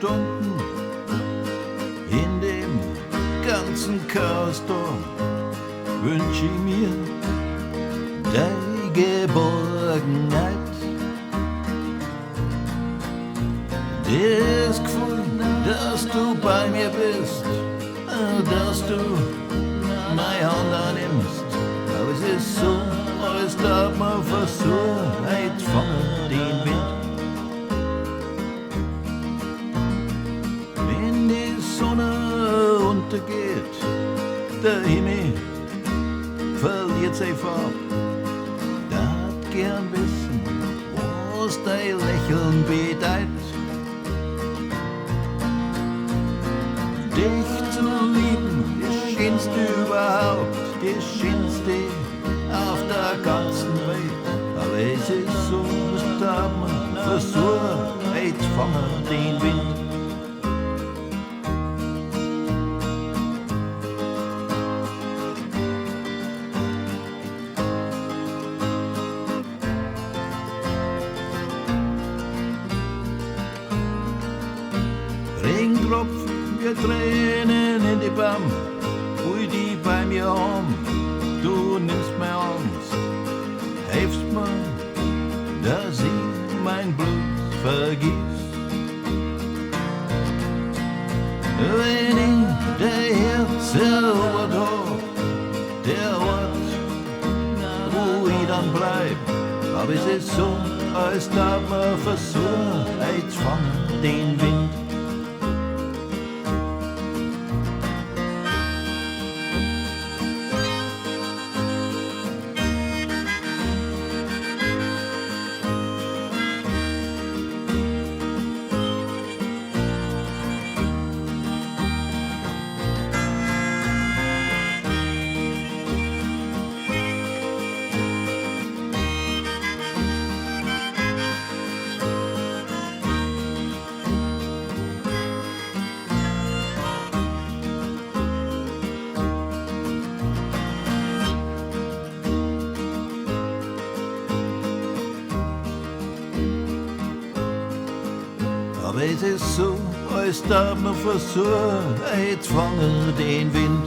Stunden in dem ganzen Chaos da wünsch ich mir deine Geborgenheit. Das Gefühl, dass du bei mir bist, dass du meine Hand annimmst. Aber es ist so, als darf man versuchen, heute fangen den Wind. Wenn die Sonne untergeht, der Himmel verliert seine Farbe. Darf gern wissen, was dein Lächeln bedeutet. Dich zu lieben, das schönste überhaupt, das schönste auf der ganzen Welt. Aber es ist so, es darf man versuchen, heute fangen den Wind. Regentropfen, wir Tränen in die Baum, hol die bei mir haben, du nimmst mir Angst, hilfst mir, dass ich mein Blut vergiss. Wenn ich der Herz erobert hab, der Ort, wo ich dann bleib, aber es ist so, als darf man versuchen, jetzt fangen den Wind. Aber es ist so, als darf man versuchen, jetzt fangen den Wind.